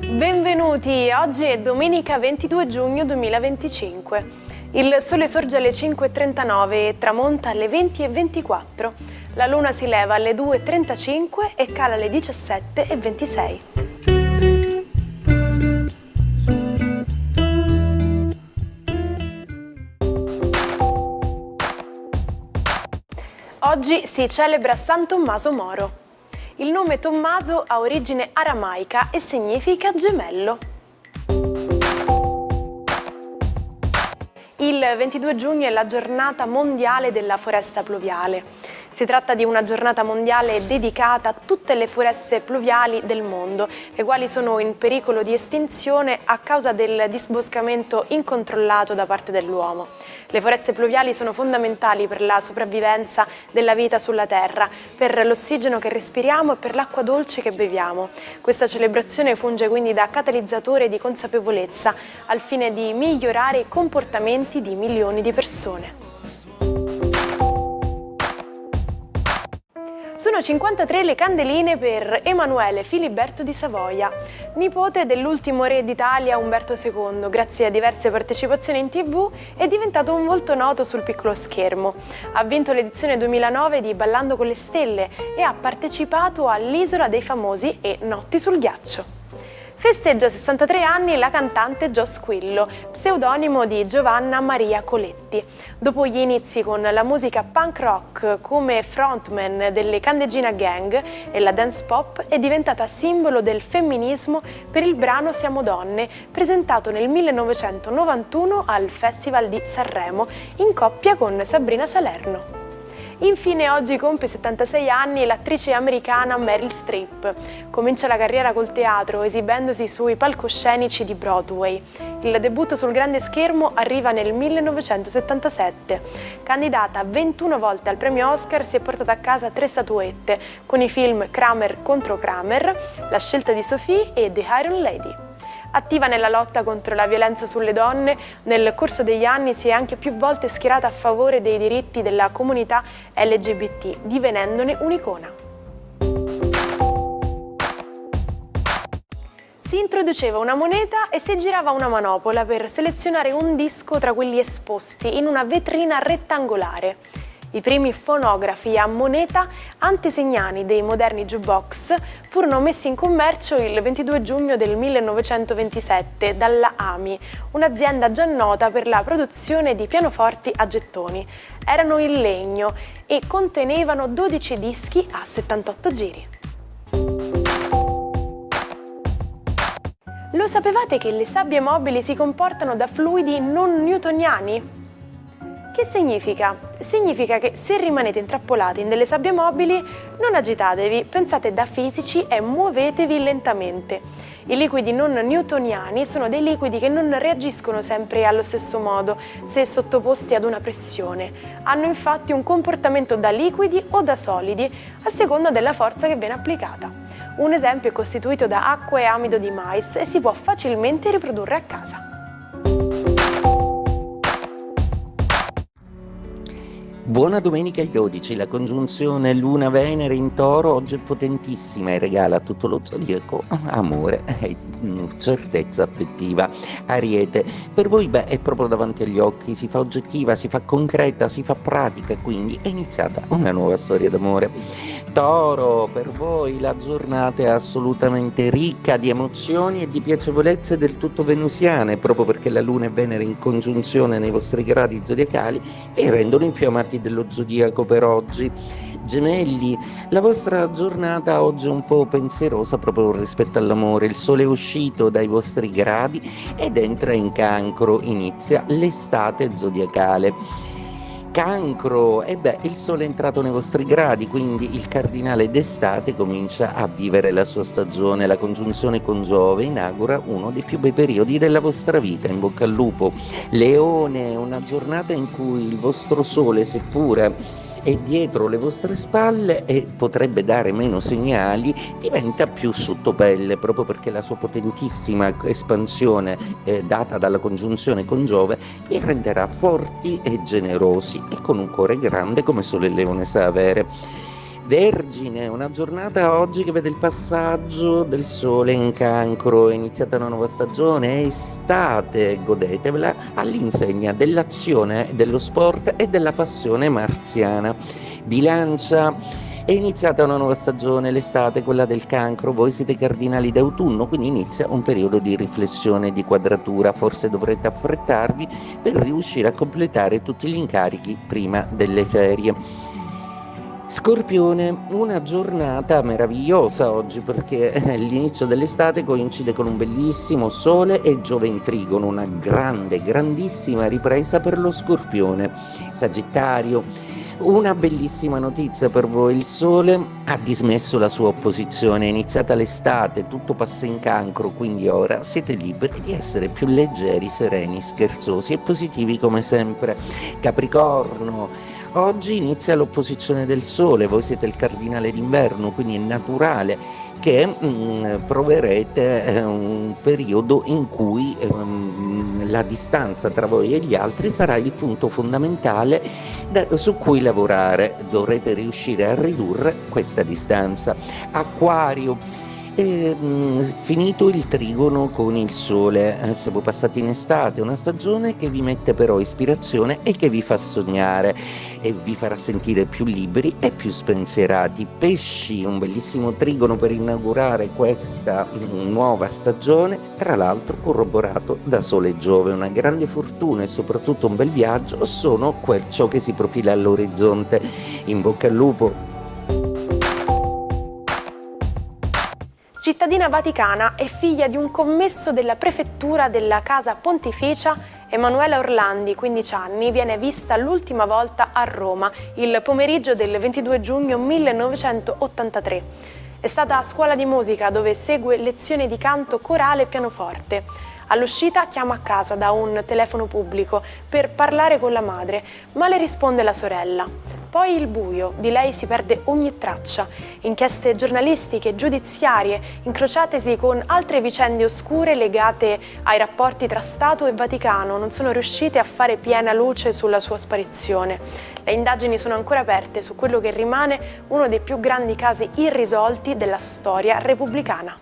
Benvenuti, oggi è domenica 22 giugno 2025. Il sole sorge alle 5:39 e tramonta alle 20:24. La luna si leva alle 2:35 e cala alle 17:26. Oggi si celebra San Tommaso Moro. Il nome Tommaso ha origine aramaica e significa gemello. Il 22 giugno è la giornata mondiale della foresta pluviale. Si tratta di una giornata mondiale dedicata a tutte le foreste pluviali del mondo, le quali sono in pericolo di estinzione a causa del disboscamento incontrollato da parte dell'uomo. Le foreste pluviali sono fondamentali per la sopravvivenza della vita sulla Terra, per l'ossigeno che respiriamo e per l'acqua dolce che beviamo. Questa celebrazione funge quindi da catalizzatore di consapevolezza al fine di migliorare i comportamenti di milioni di persone. Sono 53 le candeline per Emanuele Filiberto di Savoia, nipote dell'ultimo re d'Italia Umberto II. Grazie a diverse partecipazioni in TV è diventato un volto noto sul piccolo schermo. Ha vinto l'edizione 2009 di Ballando con le Stelle e ha partecipato all'Isola dei Famosi e Notti sul Ghiaccio. Festeggia 63 anni la cantante Jo Squillo, pseudonimo di Giovanna Maria Coletti. Dopo gli inizi con la musica punk rock come frontman delle Candeggina Gang e la dance pop, è diventata simbolo del femminismo per il brano Siamo Donne, presentato nel 1991 al Festival di Sanremo in coppia con Sabrina Salerno. Infine oggi compie 76 anni l'attrice americana Meryl Streep. Comincia la carriera col teatro esibendosi sui palcoscenici di Broadway. Il debutto sul grande schermo arriva nel 1977. Candidata 21 volte al premio Oscar, si è portata a casa 3 statuette con i film Kramer contro Kramer, La scelta di Sophie e The Iron Lady. Attiva nella lotta contro la violenza sulle donne, nel corso degli anni si è anche più volte schierata a favore dei diritti della comunità LGBT, divenendone un'icona. Si introduceva una moneta e si girava una manopola per selezionare un disco tra quelli esposti in una vetrina rettangolare. I primi fonografi a moneta antesignani dei moderni jukebox furono messi in commercio il 22 giugno del 1927 dalla AMI, un'azienda già nota per la produzione di pianoforti a gettoni. Erano in legno e contenevano 12 dischi a 78 giri. Lo sapevate che le sabbie mobili si comportano da fluidi non newtoniani? Che significa? Significa che se rimanete intrappolati in delle sabbie mobili, non agitatevi, pensate da fisici e muovetevi lentamente. I liquidi non newtoniani sono dei liquidi che non reagiscono sempre allo stesso modo se sottoposti ad una pressione. Hanno infatti un comportamento da liquidi o da solidi, a seconda della forza che viene applicata. Un esempio è costituito da acqua e amido di mais e si può facilmente riprodurre a casa. Buona domenica ai 12, la congiunzione Luna-Venere in Toro oggi è potentissima e regala a tutto lo zodiaco amore e certezza affettiva. Ariete, per voi è proprio davanti agli occhi, si fa oggettiva, si fa concreta, si fa pratica, quindi è iniziata una nuova storia d'amore. Toro, per voi la giornata è assolutamente ricca di emozioni e di piacevolezze del tutto venusiane, proprio perché la Luna e Venere in congiunzione nei vostri gradi zodiacali vi rendono i più amati dello zodiaco per oggi. Gemelli, la vostra giornata oggi è un po' pensierosa proprio rispetto all'amore. Il sole è uscito dai vostri gradi ed entra in Cancro, inizia l'estate zodiacale. Cancro, il sole è entrato nei vostri gradi, quindi il cardinale d'estate comincia a vivere la sua stagione. La congiunzione con Giove inaugura uno dei più bei periodi della vostra vita. In bocca al lupo. Leone, una giornata in cui il vostro sole, seppure è dietro le vostre spalle e potrebbe dare meno segnali, diventa più sottopelle, proprio perché la sua potentissima espansione data dalla congiunzione con Giove vi renderà forti e generosi e con un cuore grande come solo il leone sa avere. Vergine, una giornata oggi che vede il passaggio del sole in Cancro, è iniziata una nuova stagione, è estate, godetevela all'insegna dell'azione, dello sport e della passione marziana. Bilancia, è iniziata una nuova stagione, l'estate, quella del Cancro, voi siete cardinali d'autunno, quindi inizia un periodo di riflessione e di quadratura, forse dovrete affrettarvi per riuscire a completare tutti gli incarichi prima delle ferie. Scorpione, una giornata meravigliosa oggi perché l'inizio dell'estate coincide con un bellissimo sole e Giove in trigono, una grandissima ripresa per lo Scorpione. Sagittario, una bellissima notizia per voi, il sole ha dismesso la sua opposizione, è iniziata l'estate, tutto passa in Cancro, quindi ora siete liberi di essere più leggeri, sereni, scherzosi e positivi come sempre. Capricorno, oggi inizia l'opposizione del Sole, voi siete il cardinale d'inverno, quindi è naturale che proverete un periodo in cui la distanza tra voi e gli altri sarà il punto fondamentale su cui lavorare. Dovrete riuscire a ridurre questa distanza. Acquario, finito il trigono con il sole, siamo passati in estate, una stagione che vi mette però ispirazione e che vi fa sognare e vi farà sentire più liberi e più spensierati. Pesci, un bellissimo trigono per inaugurare questa nuova stagione, tra l'altro corroborato da Sole e Giove, una grande fortuna e soprattutto un bel viaggio sono ciò che si profila all'orizzonte. In bocca al lupo! Cittadina vaticana e figlia di un commesso della prefettura della Casa Pontificia, Emanuela Orlandi, 15 anni, viene vista l'ultima volta a Roma il pomeriggio del 22 giugno 1983. È stata a scuola di musica dove segue lezioni di canto corale e pianoforte. All'uscita chiama a casa da un telefono pubblico per parlare con la madre, ma le risponde la sorella. Poi il buio, di lei si perde ogni traccia. Inchieste giornalistiche, giudiziarie, incrociatesi con altre vicende oscure legate ai rapporti tra Stato e Vaticano, non sono riuscite a fare piena luce sulla sua sparizione. Le indagini sono ancora aperte su quello che rimane uno dei più grandi casi irrisolti della storia repubblicana.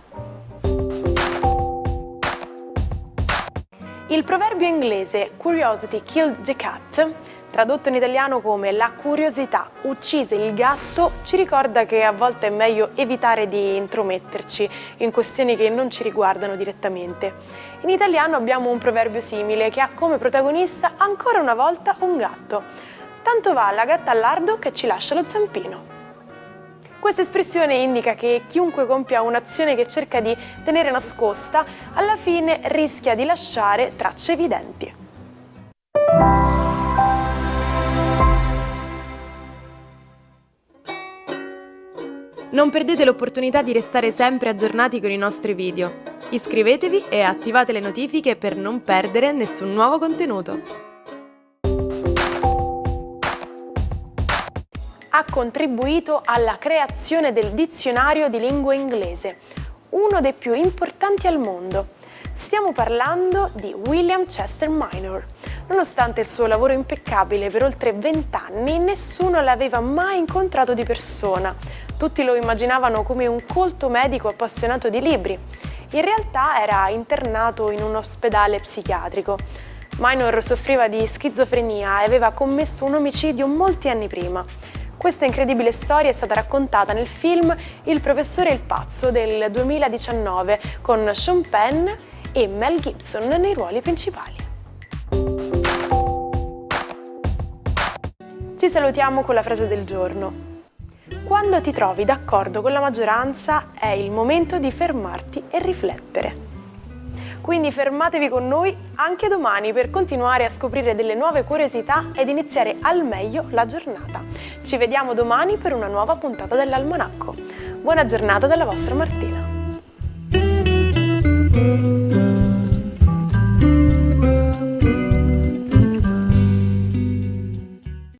Il proverbio inglese "Curiosity killed the cat", tradotto in italiano come "la curiosità uccise il gatto", ci ricorda che a volte è meglio evitare di intrometterci in questioni che non ci riguardano direttamente. In italiano abbiamo un proverbio simile che ha come protagonista ancora una volta un gatto. Tanto va la gatta al lardo che ci lascia lo zampino. Questa espressione indica che chiunque compia un'azione che cerca di tenere nascosta, alla fine rischia di lasciare tracce evidenti. Non perdete l'opportunità di restare sempre aggiornati con i nostri video. Iscrivetevi e attivate le notifiche per non perdere nessun nuovo contenuto. Ha contribuito alla creazione del dizionario di lingua inglese, uno dei più importanti al mondo. Stiamo parlando di William Chester Minor. Nonostante il suo lavoro impeccabile per oltre 20 anni, nessuno l'aveva mai incontrato di persona. Tutti lo immaginavano come un colto medico appassionato di libri. In realtà era internato in un ospedale psichiatrico. Minor soffriva di schizofrenia e aveva commesso un omicidio molti anni prima. Questa incredibile storia è stata raccontata nel film Il professore e il pazzo del 2019 con Sean Penn e Mel Gibson nei ruoli principali. Ci salutiamo con la frase del giorno. Quando ti trovi d'accordo con la maggioranza è il momento di fermarti e riflettere. Quindi fermatevi con noi anche domani per continuare a scoprire delle nuove curiosità ed iniziare al meglio la giornata. Ci vediamo domani per una nuova puntata dell'Almanacco. Buona giornata dalla vostra Martina.